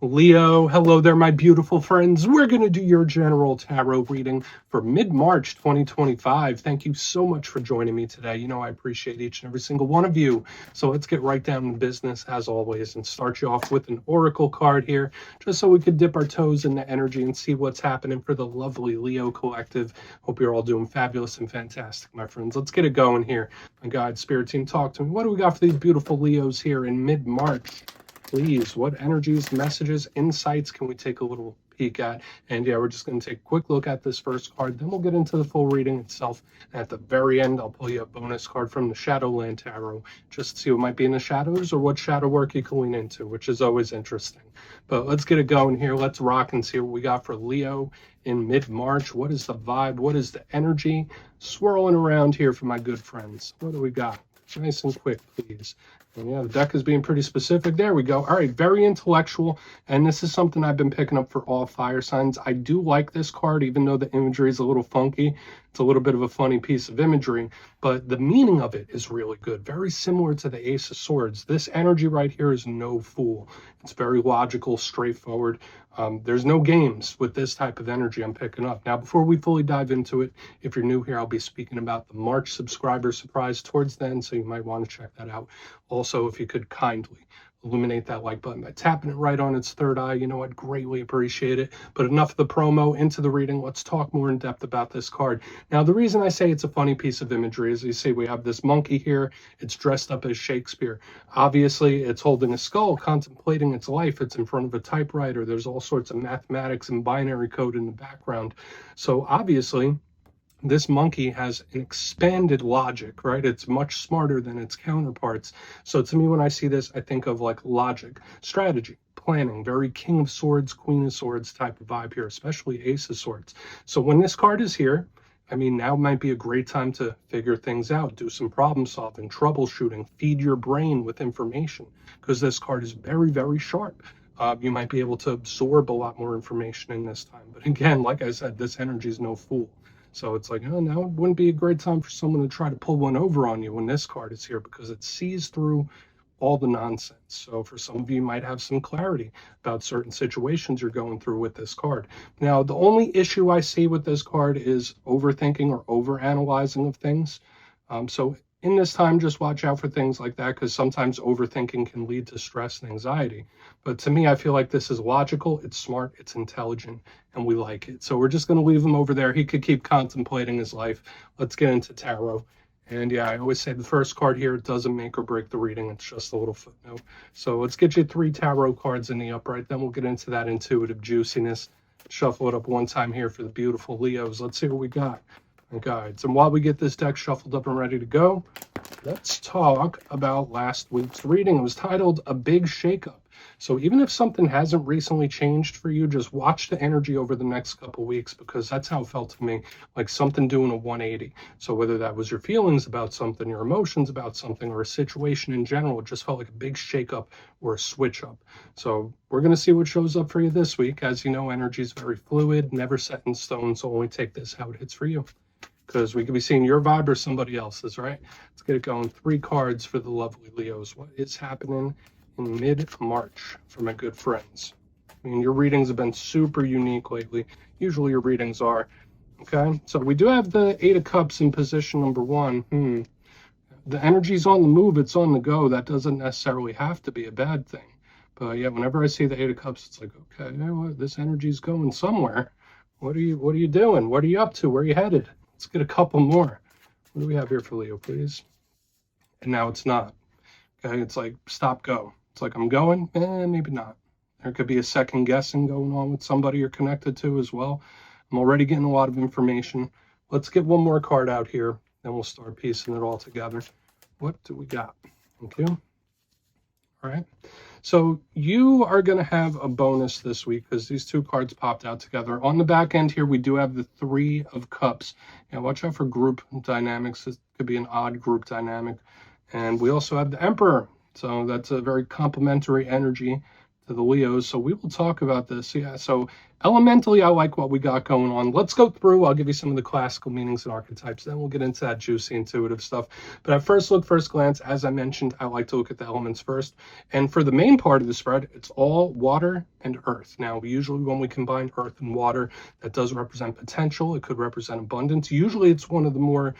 Leo, hello there, my beautiful friends. We're going to do your general tarot reading for mid-March 2025. Thank you so much for joining me today. You know, I appreciate each and every single one of you. So let's get right down to business as always and start you off with an oracle card here, just so we could dip our toes in the energy and see what's happening for the lovely Leo collective. Hope you're all doing fabulous and fantastic, my friends. Let's get it going here. My guide, spirit team, talk to me. What do we got for these beautiful Leos here in mid-March? Please, what energies, messages, insights can we take a little peek at? And yeah, we're just going to take a quick look at this first card, then we'll get into the full reading itself. And at the very end, I'll pull you a bonus card from the Shadowland Tarot, just to see what might be in the shadows or what shadow work you can lean into, which is always interesting. But let's get it going here. Let's rock and see what we got for Leo in mid-March. What is the vibe? What is the energy swirling around here for my good friends? What do we got? Nice and quick, please. And yeah, the deck is being pretty specific. There we go. All right, very intellectual. And this is something I've been picking up for all fire signs. I do like this card, even though the imagery is a little funky. It's a little bit of a funny piece of imagery, but the meaning of it is really good. Very similar to the Ace of Swords. This energy right here is no fool. It's very logical, straightforward. There's no games with this type of energy I'm picking up. Now, before we fully dive into it, if you're new here, I'll be speaking about the March subscriber surprise towards then, so you might want to check that out. Also, if you could kindly illuminate that like button by tapping it right on its third eye, you know, I'd greatly appreciate it. But enough of the promo, into the reading. Let's talk more in depth about this card. Now, the reason I say it's a funny piece of imagery is, you see, we have this monkey here. It's dressed up as Shakespeare. Obviously, it's holding a skull, contemplating its life. It's in front of a typewriter. There's all sorts of mathematics and binary code in the background. So obviously, this monkey has an expanded logic, right? It's much smarter than its counterparts. So to me, when I see this, I think of like logic, strategy, planning, very King of Swords, Queen of Swords type of vibe here, especially Ace of Swords. So when this card is here, I mean, now might be a great time to figure things out, do some problem solving, troubleshooting, feed your brain with information, because this card is very, very sharp. You might be able to absorb a lot more information in this time. But again, like I said, this energy is no fool. So it's like, oh, now it wouldn't be a great time for someone to try to pull one over on you when this card is here, because it sees through all the nonsense. So for some of you, might have some clarity about certain situations you're going through with this card. Now, the only issue I see with this card is overthinking or overanalyzing of things. So in this time, just watch out for things like that, because sometimes overthinking can lead to stress and anxiety. But to me, I feel like this is logical, it's smart, it's intelligent, and we like it. So we're just going to leave him over there. He could keep contemplating his life. Let's get into tarot. And yeah, I always say the first card here doesn't make or break the reading. It's just a little footnote. So let's get you 3 tarot cards in the upright. Then we'll get into that intuitive juiciness. Shuffle it up one time here for the beautiful Leos. Let's see what we got. Guides. And while we get this deck shuffled up and ready to go, let's talk about last week's reading. It was titled A Big Shakeup. So even if something hasn't recently changed for you, just watch the energy over the next couple weeks, because that's how it felt to me, like something doing a 180. So whether that was your feelings about something, your emotions about something, or a situation in general, it just felt like a big shakeup or a switch up. So we're going to see what shows up for you this week. As you know, energy is very fluid, never set in stone, so only take this how it hits for you, because we could be seeing your vibe or somebody else's, right? Let's get it going. 3 cards for the lovely Leos. What is happening in mid-March for my good friends? I mean, your readings have been super unique lately. Usually your readings are. Okay, so we do have the 8 of Cups in position number 1. The energy's on the move. It's on the go. That doesn't necessarily have to be a bad thing. But yeah, whenever I see the 8 of Cups, it's like, okay, you know what? This energy's going somewhere. What are you doing? What are you up to? Where are you headed? Let's get a couple more. What do we have here for Leo, please? And now it's not. Okay, it's like stop, go. It's like I'm going, maybe not. There could be a second guessing going on with somebody you're connected to as well. I'm already getting a lot of information. Let's get one more card out here, then we'll start piecing it all together. What do we got? Thank you. All right. So you are going to have a bonus this week, because these 2 cards popped out together. On the back end here, we do have the 3 of Cups. Yeah, watch out for group dynamics. This could be an odd group dynamic. And we also have the Emperor. So that's a very complementary energy to to the Leos. So we will talk about this. Yeah, so elementally, I like what we got going on. Let's go through. I'll give you some of the classical meanings and archetypes. Then we'll get into that juicy, intuitive stuff. But at first look, first glance, as I mentioned, I like to look at the elements first. And for the main part of the spread, it's all water and earth. Now, usually when we combine earth and water, that does represent potential. It could represent abundance. Usually it's one of the more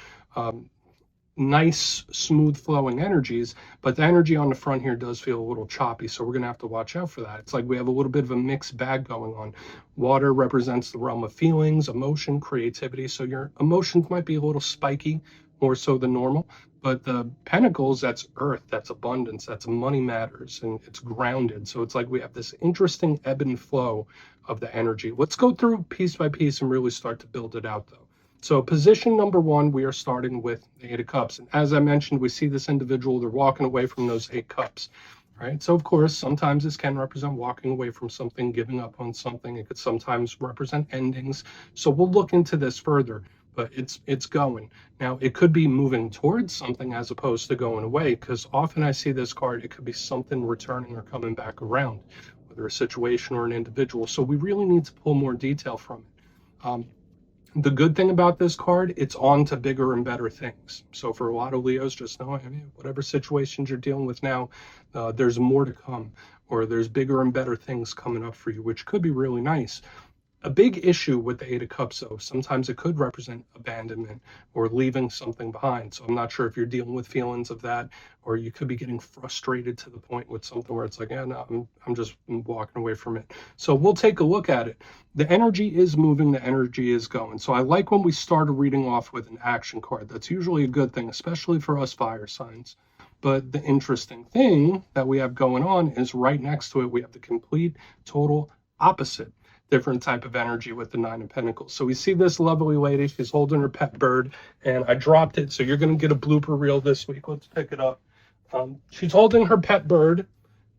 nice, smooth flowing energies, but the energy on the front here does feel a little choppy, so we're going to have to watch out for that. It's like we have a little bit of a mixed bag going on. Water represents the realm of feelings, emotion, creativity, so your emotions might be a little spiky, more so than normal, but the pentacles, that's earth, that's abundance, that's money matters, and it's grounded. So it's like we have this interesting ebb and flow of the energy. Let's go through piece by piece and really start to build it out, though. So position number one, we are starting with the Eight of Cups. And as I mentioned, we see this individual, they're walking away from those 8 cups, right? So of course, sometimes this can represent walking away from something, giving up on something. It could sometimes represent endings. So we'll look into this further, but it's going. Now, it could be moving towards something as opposed to going away, because often I see this card, it could be something returning or coming back around, whether a situation or an individual. So we really need to pull more detail from it. The good thing about this card, it's on to bigger and better things. So for a lot of Leos, just know, I mean, whatever situations you're dealing with now, there's more to come, or there's bigger and better things coming up for you, which could be really nice. A big issue with the Eight of Cups, though, sometimes it could represent abandonment or leaving something behind. So I'm not sure if you're dealing with feelings of that, or you could be getting frustrated to the point with something where it's like, yeah, no, I'm just walking away from it. So we'll take a look at it. The energy is moving, the energy is going. So I like when we start a reading off with an action card. That's usually a good thing, especially for us fire signs. But the interesting thing that we have going on is right next to it, we have the complete, total opposite. Different type of energy with the Nine of Pentacles. So we see this lovely lady, she's holding her pet bird, and I dropped it, so you're going to get a blooper reel this week. Let's pick it up. She's holding her pet bird.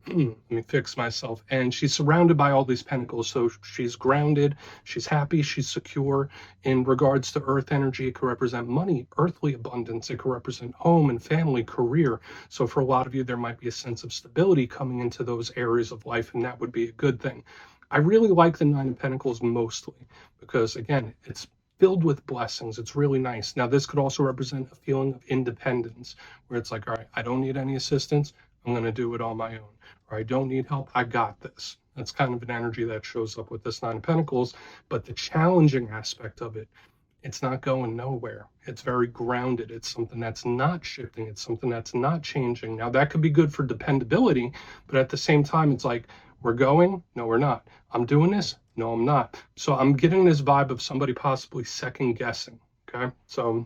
Let me fix myself. And she's surrounded by all these pentacles, so she's grounded, she's happy, she's secure. In regards to earth energy, it could represent money, earthly abundance. It could represent home and family, career. So for a lot of you, there might be a sense of stability coming into those areas of life, and that would be a good thing. I really like the Nine of Pentacles mostly because, again, it's filled with blessings. It's really nice. Now, this could also represent a feeling of independence where it's like, all right, I don't need any assistance. I'm going to do it on my own. Or I don't need help. I got this. That's kind of an energy that shows up with this Nine of Pentacles. But the challenging aspect of it, it's not going nowhere. It's very grounded. It's something that's not shifting. It's something that's not changing. Now, that could be good for dependability, but at the same time, it's like, we're going? No, we're not. I'm doing this? No, I'm not. So I'm getting this vibe of somebody possibly second guessing, okay? So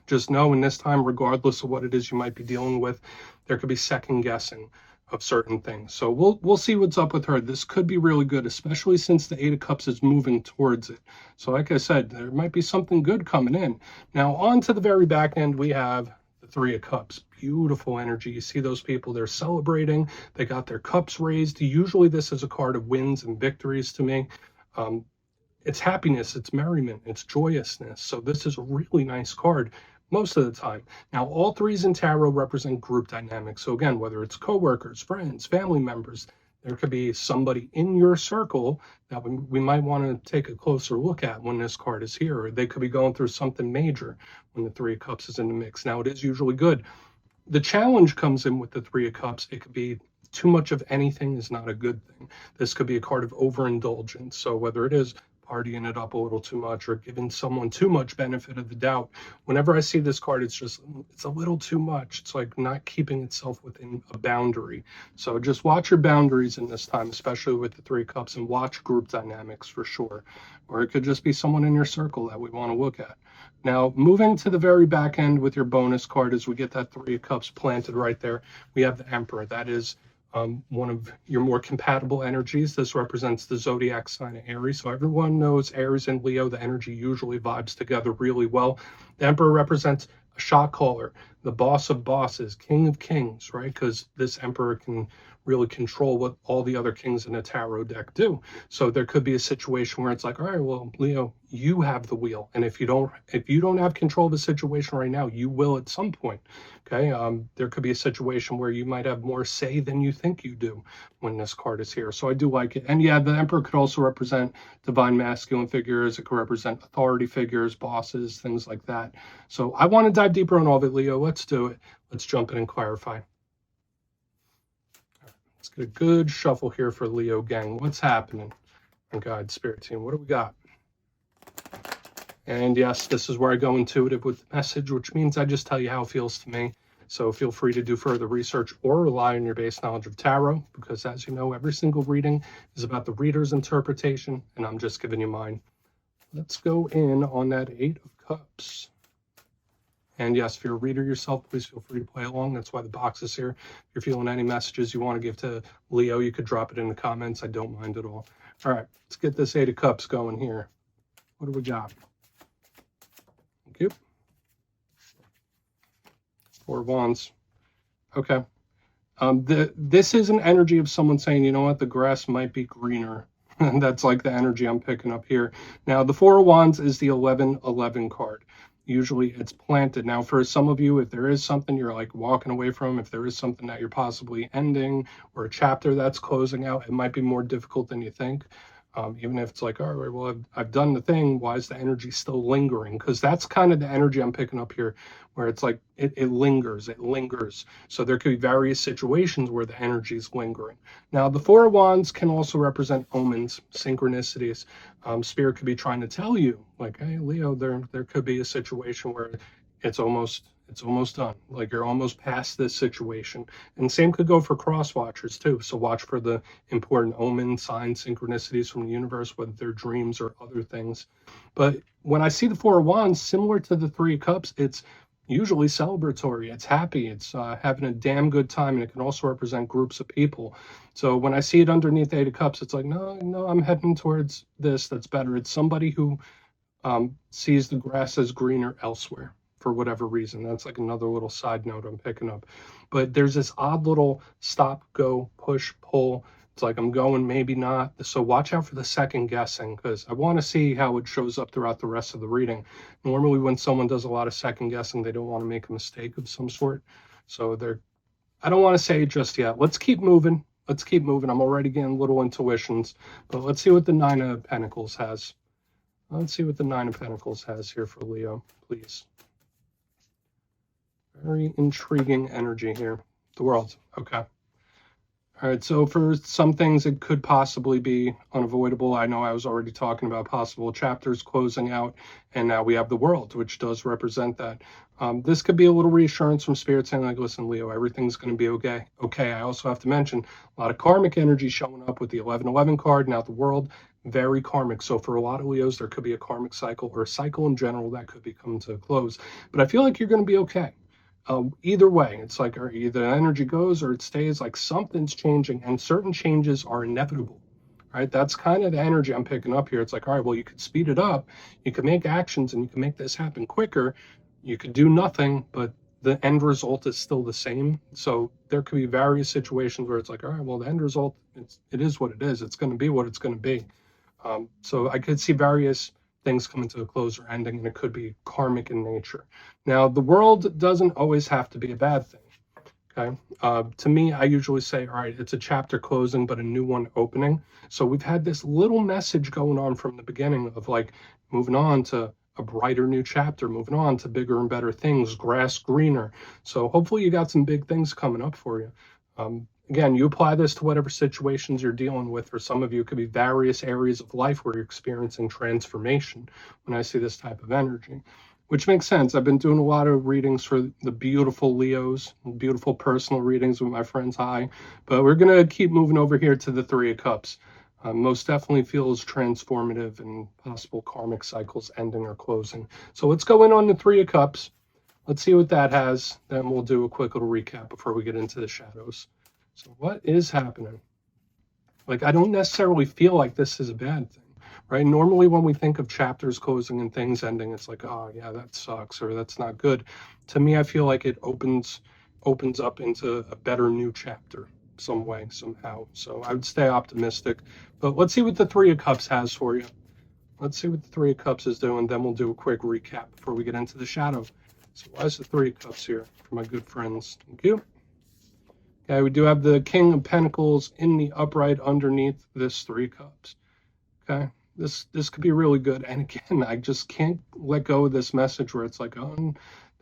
just know in this time, regardless of what it is you might be dealing with, there could be second guessing of certain things. So we'll see what's up with her. This could be really good, especially since the Eight of Cups is moving towards it. So like I said, there might be something good coming in. Now on to the very back end, we have the Three of Cups. Beautiful energy. You see those people, they're celebrating, they got their cups raised. Usually this is a card of wins and victories to me. It's happiness, it's merriment, it's joyousness. So this is a really nice card most of the time. Now, all threes in tarot represent group dynamics. So again, whether it's coworkers, friends, family members, there could be somebody in your circle that we might want to take a closer look at when this card is here. Or they could be going through something major when the Three of Cups is in the mix. Now, it is usually good. The challenge comes in with the Three of Cups. It could be too much of anything is not a good thing. This could be a card of overindulgence. So whether it is partying it up a little too much or giving someone too much benefit of the doubt, whenever I see this card, it's a little too much. It's like not keeping itself within a boundary. So just watch your boundaries in this time, especially with the Three of Cups, and watch group dynamics for sure. Or it could just be someone in your circle that we want to look at. Now, moving to the very back end with your bonus card, as we get that Three of Cups planted right there, we have the Emperor. That is one of your more compatible energies. This represents the zodiac sign of Aries. So everyone knows Aries and Leo, the energy usually vibes together really well. The Emperor represents a shot caller, the boss of bosses, king of kings, right? Because this Emperor can really control what all the other kings in a tarot deck do. So there could be a situation where it's like, all right, well, Leo, you have the wheel, and if you don't have control of the situation right now, you will at some point. Okay, there could be a situation where you might have more say than you think you do when this card is here. So I do like it. And yeah, the Emperor could also represent divine masculine figures. It could represent authority figures, bosses, things like that. So I want to dive deeper on all of it, Leo. Let's do it. Let's jump in and clarify. Let's get a good shuffle here for Leo gang. What's happening? And God, Spirit Team, what do we got? And yes, this is where I go intuitive with the message, which means I just tell you how it feels to me. So feel free to do further research or rely on your base knowledge of tarot, because as you know, every single reading is about the reader's interpretation, and I'm just giving you mine. Let's go in on that Eight of Cups. And yes, if you're a reader yourself, please feel free to play along. That's why the box is here. If you're feeling any messages you want to give to Leo, you could drop it in the comments. I don't mind at all. All right, let's get this Eight of Cups going here. What do we got? Thank you. Four of Wands. Okay. This is an energy of someone saying, you know what, the grass might be greener. And that's like the energy I'm picking up here. Now, the Four of Wands is the 11-11 card. Usually it's planted. Now, for some of you, if there is something you're like walking away from, if there is something that you're possibly ending or a chapter that's closing out, it might be more difficult than you think. Even if it's like, all right, well, I've done the thing, why is the energy still lingering? Because that's kind of the energy I'm picking up here, where it's like it lingers. So there could be various situations where the energy is lingering. Now, the Four of Wands can also represent omens, synchronicities. Spirit could be trying to tell you, like, hey, Leo, there could be a situation where it's almost done. Like you're almost past this situation. And same could go for cross watchers too. So watch for the important omen, signs, synchronicities from the universe, whether they're dreams or other things. But when I see the Four of Wands, similar to the Three of Cups, it's usually celebratory. It's happy. It's having a damn good time. And it can also represent groups of people. So when I see it underneath the Eight of Cups, it's like, no, I'm heading towards this. That's better. It's somebody who sees the grass as greener elsewhere, for whatever reason. That's like another little side note I'm picking up. But there's this odd little stop, go, push, pull. It's like I'm going, maybe not. So watch out for the second guessing, because I want to see how it shows up throughout the rest of the reading. Normally when someone does a lot of second guessing, they don't want to make a mistake of some sort. So I don't want to say it just yet. Let's keep moving. I'm already getting little intuitions, but let's see what the Nine of Pentacles has. Let's see what the Nine of Pentacles has here for Leo, please. Very intriguing energy here. The World. Okay. All right. So for some things, it could possibly be unavoidable. I know I was already talking about possible chapters closing out, and now we have the World, which does represent that. This could be a little reassurance from Spirit saying, like, listen, Leo, everything's going to be okay. Okay. I also have to mention a lot of karmic energy showing up with the 11-11 card. Now the World, very karmic. So for a lot of Leos, there could be a karmic cycle or a cycle in general that could be coming to a close. But I feel like you're going to be okay. Either way, it's like either energy goes or it stays. Like something's changing, and certain changes are inevitable, right? That's kind of the energy I'm picking up here. It's like, all right, well, you could speed it up, you could make actions, and you can make this happen quicker. You could do nothing, but the end result is still the same. So there could be various situations where it's like, all right, well, the end result, it is what it is. It's going to be what it's going to be. So I could see various things coming to a close or ending, and it could be karmic in nature. Now, the World doesn't always have to be a bad thing, okay? To me, I usually say, all right, it's a chapter closing, but a new one opening. So we've had this little message going on from the beginning of like moving on to a brighter new chapter, moving on to bigger and better things, grass greener. So hopefully you got some big things coming up for you. Again, you apply this to whatever situations you're dealing with. For some of you, it could be various areas of life where you're experiencing transformation when I see this type of energy, which makes sense. I've been doing a lot of readings for the beautiful Leos, beautiful personal readings with my friends. Hi. But we're going to keep moving over here to the Three of Cups. Most definitely feels transformative and possible karmic cycles ending or closing. So let's go in on the Three of Cups. Let's see what that has. Then we'll do a quick little recap before we get into the shadows. So what is happening? Like, I don't necessarily feel like this is a bad thing, right? Normally when we think of chapters closing and things ending, it's like, oh yeah, that sucks, or that's not good. To me, I feel like it opens up into a better new chapter. some way, somehow. So I would stay optimistic. But let's see what the Three of Cups has for you. Let's see what the Three of Cups is doing. Then we'll do a quick recap before we get into the shadow. So why is the Three of Cups here for my good friends? Thank you. Okay, we do have the King of Pentacles in the upright underneath this Three of Cups. Okay, this could be really good. And again, I just can't let go of this message where it's like, oh,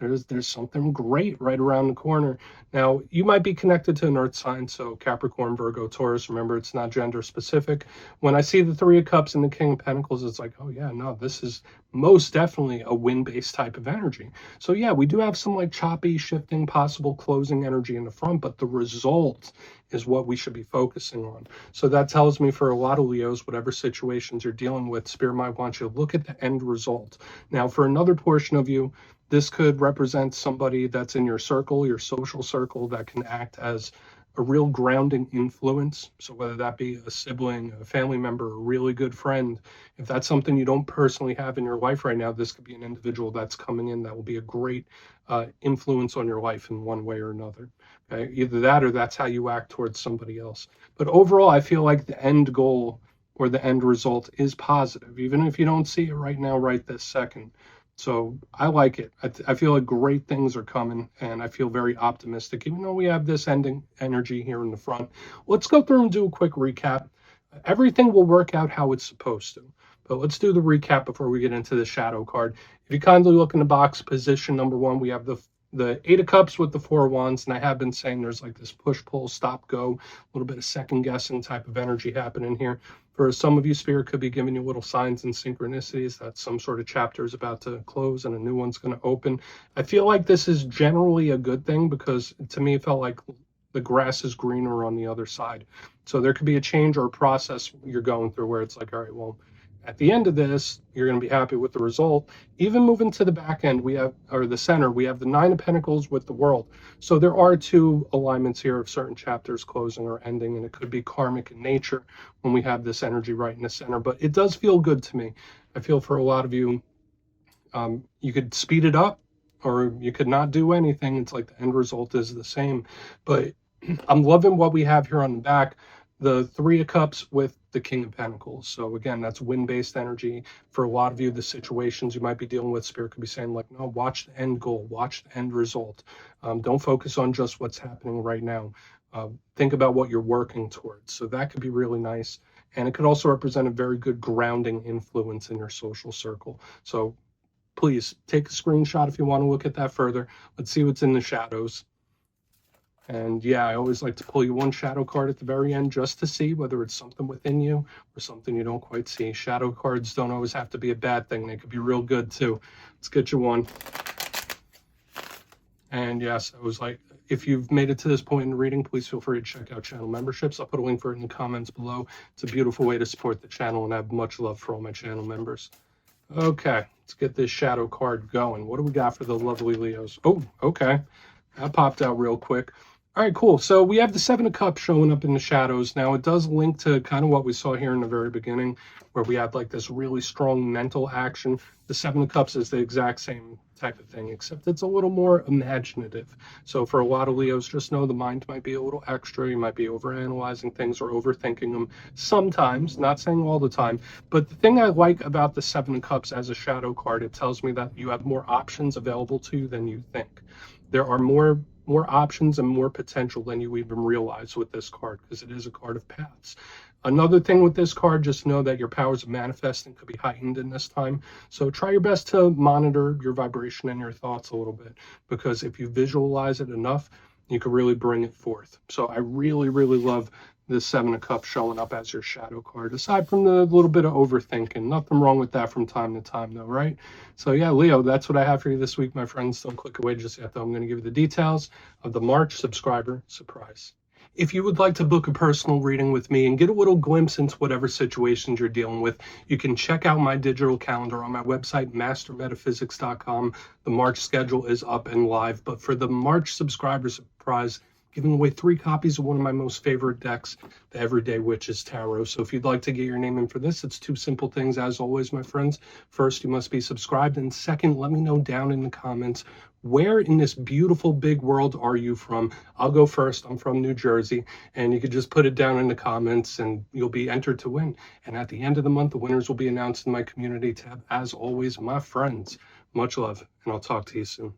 there's something great right around the corner. Now, you might be connected to an earth sign, so Capricorn, Virgo, Taurus. Remember, it's not gender specific. When I see the Three of Cups and the King of Pentacles, it's like, oh yeah, no, this is most definitely a wind-based type of energy. So yeah, we do have some like choppy, shifting, possible closing energy in the front, but the result is what we should be focusing on. So that tells me for a lot of Leos, whatever situations you're dealing with, Spirit might want you to look at the end result. Now, for another portion of you, this could represent somebody that's in your circle, your social circle, that can act as a real grounding influence. So whether that be a sibling, a family member, a really good friend, if that's something you don't personally have in your life right now, this could be an individual that's coming in that will be a great influence on your life in one way or another. Okay? Either that or that's how you act towards somebody else. But overall, I feel like the end goal or the end result is positive, even if you don't see it right now, right this second. So I like it. I feel like great things are coming, and I feel very optimistic, even though we have this ending energy here in the front. Let's go through and do a quick recap. Everything will work out how it's supposed to. But let's do the recap before we get into the shadow card. If you kindly look in the box, position number one, we have the Eight of Cups with the Four of Wands, and I have been saying there's like this push, pull, stop, go, a little bit of second guessing type of energy happening here. For some of you, Spirit could be giving you little signs and synchronicities that some sort of chapter is about to close and a new one's going to open. I feel like this is generally a good thing because to me it felt like the grass is greener on the other side. So there could be a change or a process you're going through where it's like, all right, well, at the end of this, you're going to be happy with the result. Even moving to the back end, we have, or the center, we have the Nine of Pentacles with the World. So there are two alignments here of certain chapters closing or ending, and it could be karmic in nature when we have this energy right in the center. But it does feel good to me. I feel for a lot of you, you could speed it up or you could not do anything. It's like the end result is the same. But I'm loving what we have here on the back. The Three of Cups with the King of Pentacles. So again, that's wind-based energy. For a lot of you, the situations you might be dealing with, Spirit could be saying like, no, watch the end goal, watch the end result. Don't focus on just what's happening right now. Think about what you're working towards. So that could be really nice. And it could also represent a very good grounding influence in your social circle. So please take a screenshot if you want to look at that further. Let's see what's in the shadows. And yeah, I always like to pull you one shadow card at the very end just to see whether it's something within you or something you don't quite see. Shadow cards don't always have to be a bad thing. They could be real good too. Let's get you one. And yes, I was like, if you've made it to this point in the reading, please feel free to check out channel memberships. I'll put a link for it in the comments below. It's a beautiful way to support the channel, and I have much love for all my channel members. Okay, let's get this shadow card going. What do we got for the lovely Leos? Oh, okay. That popped out real quick. All right, cool. So we have the Seven of Cups showing up in the shadows. Now, it does link to kind of what we saw here in the very beginning, where we had like this really strong mental action. The Seven of Cups is the exact same type of thing, except it's a little more imaginative. So for a lot of Leos, just know the mind might be a little extra. You might be overanalyzing things or overthinking them sometimes, not saying all the time. But the thing I like about the Seven of Cups as a shadow card, it tells me that you have more options available to you than you think. There are more options and more potential than you even realize with this card, because it is a card of paths. Another thing with this card, just know that your powers of manifesting could be heightened in this time. So try your best to monitor your vibration and your thoughts a little bit, because if you visualize it enough, you can really bring it forth. So I really, really love the Seven of Cups showing up as your shadow card, aside from the little bit of overthinking. Nothing wrong with that from time to time though, right? So yeah, Leo, that's what I have for you this week, my friends. Don't click away just yet though. I'm going to give you the details of the March subscriber surprise. If you would like to book a personal reading with me and get a little glimpse into whatever situations you're dealing with, you can check out my digital calendar on my website, mastermetaphysics.com. The March schedule is up and live, but for the March subscriber surprise, giving away 3 copies of one of my most favorite decks, the Everyday Witches Tarot. So if you'd like to get your name in for this, it's 2 simple things, as always, my friends. First, you must be subscribed, and second, let me know down in the comments, where in this beautiful big world are you from? I'll go first. I'm from New Jersey, and you could just put it down in the comments and you'll be entered to win. And at the end of the month, the winners will be announced in my community tab. As always, my friends, much love, and I'll talk to you soon.